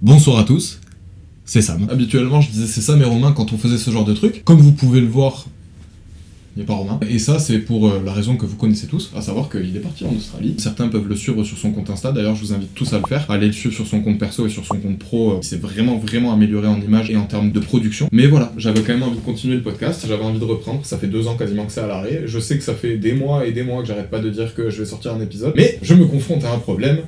Bonsoir à tous, c'est Sam. Habituellement je disais c'est Sam et Romain quand on faisait ce genre de truc. Comme vous pouvez le voir, il n'y a pas Romain. Et ça c'est pour la raison que vous connaissez tous, à savoir qu'il est parti en Australie. Certains peuvent le suivre sur son compte Insta, d'ailleurs je vous invite tous à le faire. Allez le suivre sur son compte perso et sur son compte pro, il s'est vraiment amélioré en image et en termes de production. Mais voilà, j'avais quand même envie de continuer le podcast, j'avais envie de reprendre, ça fait 2 ans quasiment que c'est à l'arrêt. Je sais que ça fait des mois et des mois que j'arrête pas de dire que je vais sortir un épisode, mais je me confronte à un problème.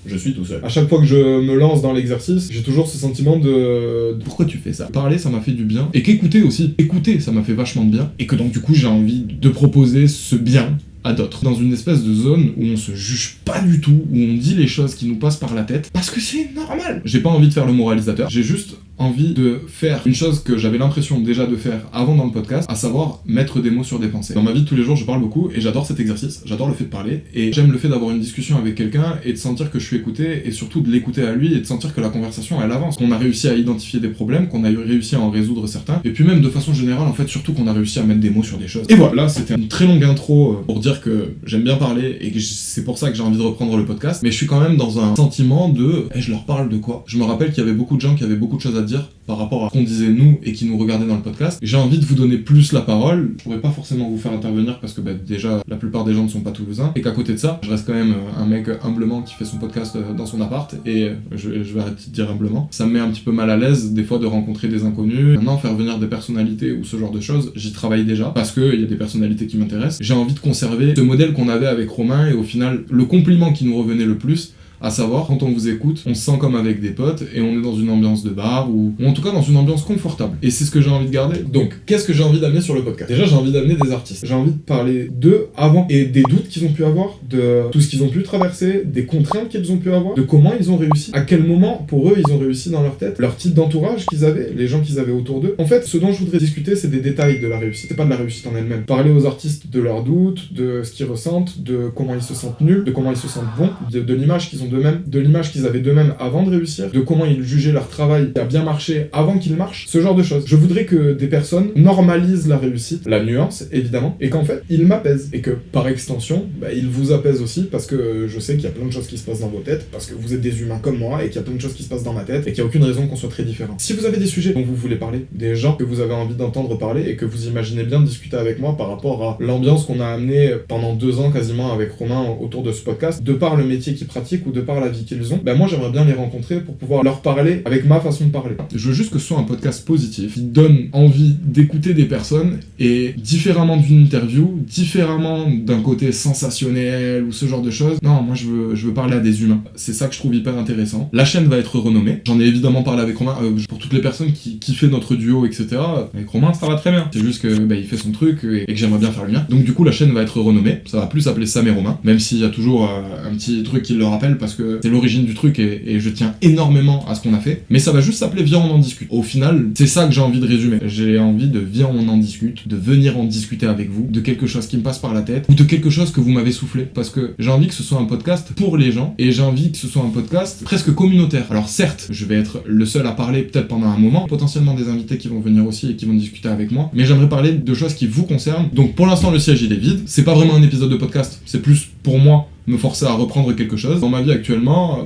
Je suis tout seul. À chaque fois que je me lance dans l'exercice, j'ai toujours ce sentiment de pourquoi tu fais ça ? Parler, ça m'a fait du bien. Et qu'écouter aussi. Écouter, ça m'a fait vachement de bien. Et que donc du coup, j'ai envie de proposer ce bien à d'autres. Dans une espèce de zone où on se juge pas du tout, où on dit les choses qui nous passent par la tête, parce que c'est normal. J'ai pas envie de faire le moralisateur, j'ai juste envie de faire une chose que j'avais l'impression déjà de faire avant dans le podcast, à savoir mettre des mots sur des pensées. Dans ma vie de tous les jours, je parle beaucoup et j'adore cet exercice, j'adore le fait de parler et j'aime le fait d'avoir une discussion avec quelqu'un et de sentir que je suis écouté et surtout de l'écouter à lui et de sentir que la conversation elle avance, qu'on a réussi à identifier des problèmes, qu'on a réussi à en résoudre certains et puis même de façon générale en fait surtout qu'on a réussi à mettre des mots sur des choses. Et voilà, là c'était une très longue intro pour dire que j'aime bien parler et que c'est pour ça que j'ai envie de reprendre le podcast, mais je suis quand même dans un sentiment de je leur parle de quoi ? Je me rappelle qu'il y avait beaucoup de gens qui avaient beaucoup de choses à dire par rapport à ce qu'on disait nous et qui nous regardaient dans le podcast. J'ai envie de vous donner plus la parole. Je pourrais pas forcément vous faire intervenir parce que déjà la plupart des gens ne sont pas toulousains et qu'à côté de ça, je reste quand même un mec humblement qui fait son podcast dans son appart et je vais arrêter de dire humblement. Ça me met un petit peu mal à l'aise des fois de rencontrer des inconnus. Maintenant faire venir des personnalités ou ce genre de choses, j'y travaille déjà parce qu'il y a des personnalités qui m'intéressent. J'ai envie de conserver ce modèle qu'on avait avec Romain et au final le compliment qui nous revenait le plus, à savoir, quand on vous écoute, on se sent comme avec des potes et on est dans une ambiance de bar ou en tout cas dans une ambiance confortable. Et c'est ce que j'ai envie de garder. Donc, qu'est-ce que j'ai envie d'amener sur le podcast ? Déjà, j'ai envie d'amener des artistes. J'ai envie de parler d'eux avant et des doutes qu'ils ont pu avoir, de tout ce qu'ils ont pu traverser, des contraintes qu'ils ont pu avoir, de comment ils ont réussi, à quel moment pour eux ils ont réussi dans leur tête, leur type d'entourage qu'ils avaient, les gens qu'ils avaient autour d'eux. En fait, ce dont je voudrais discuter, c'est des détails de la réussite. C'est pas de la réussite en elle-même. Parler aux artistes de leurs doutes, de ce qu'ils ressentent, de comment ils se sentent nuls, de comment ils se sentent bons, de l'image qu'ils ont d'eux-mêmes, de l'image qu'ils avaient d'eux-mêmes avant de réussir, de comment ils jugeaient leur travail qui a bien marché avant qu'il marche, ce genre de choses. Je voudrais que des personnes normalisent la réussite, la nuance évidemment, et qu'en fait ils m'apaisent, et que par extension, ils vous apaisent aussi parce que je sais qu'il y a plein de choses qui se passent dans vos têtes, parce que vous êtes des humains comme moi, et qu'il y a plein de choses qui se passent dans ma tête, et qu'il n'y a aucune raison qu'on soit très différents. Si vous avez des sujets dont vous voulez parler, des gens que vous avez envie d'entendre parler, et que vous imaginez bien discuter avec moi par rapport à l'ambiance qu'on a amenée pendant 2 ans quasiment avec Romain autour de ce podcast, de par le métier qu'ils pratiquent ou de par la vie qu'ils ont, moi j'aimerais bien les rencontrer pour pouvoir leur parler avec ma façon de parler. Je veux juste que ce soit un podcast positif, qui donne envie d'écouter des personnes, et différemment d'une interview, différemment d'un côté sensationnel ou ce genre de choses, non, moi je veux parler à des humains. C'est ça que je trouve hyper intéressant. La chaîne va être renommée, j'en ai évidemment parlé avec Romain, pour toutes les personnes qui kiffaient notre duo, etc. Avec Romain ça va très bien, c'est juste que il fait son truc et que j'aimerais bien faire le mien. Donc du coup la chaîne va être renommée, ça va plus s'appeler Sam et Romain, même s'il y a toujours un petit truc qui le rappelle parce que c'est l'origine du truc et je tiens énormément à ce qu'on a fait, mais ça va juste s'appeler Viens on en discute. Au final, c'est ça que j'ai envie de résumer. J'ai envie de Viens on en discute, de venir en discuter avec vous, de quelque chose qui me passe par la tête, ou de quelque chose que vous m'avez soufflé, parce que j'ai envie que ce soit un podcast pour les gens, et j'ai envie que ce soit un podcast presque communautaire. Alors certes, je vais être le seul à parler peut-être pendant un moment, potentiellement des invités qui vont venir aussi et qui vont discuter avec moi, mais j'aimerais parler de choses qui vous concernent. Donc pour l'instant le siège il est vide, c'est pas vraiment un épisode de podcast, c'est plus pour moi me forcer à reprendre quelque chose. Dans ma vie actuellement,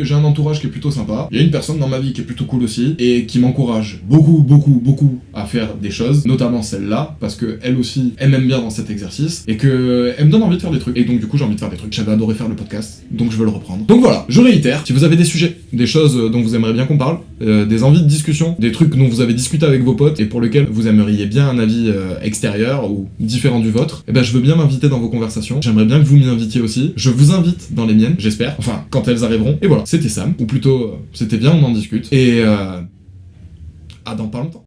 j'ai un entourage qui est plutôt sympa. Il y a une personne dans ma vie qui est plutôt cool aussi et qui m'encourage beaucoup à faire des choses, notamment celle-là, parce que elle aussi, elle m'aime bien dans cet exercice et que elle me donne envie de faire des trucs. Et donc du coup, j'ai envie de faire des trucs. J'avais adoré faire le podcast, donc je veux le reprendre. Donc voilà, je réitère. Si vous avez des sujets, des choses dont vous aimeriez bien qu'on parle, des envies de discussion, des trucs dont vous avez discuté avec vos potes et pour lesquels vous aimeriez bien un avis extérieur ou différent du vôtre, je veux bien m'inviter dans vos conversations. J'aimerais bien que vous m'y invitiez aussi. Je vous invite dans les miennes, j'espère. Enfin, quand elles arriveront. Et voilà, c'était Sam. Ou plutôt, c'était Viens, on en discute. Et à dans pas longtemps.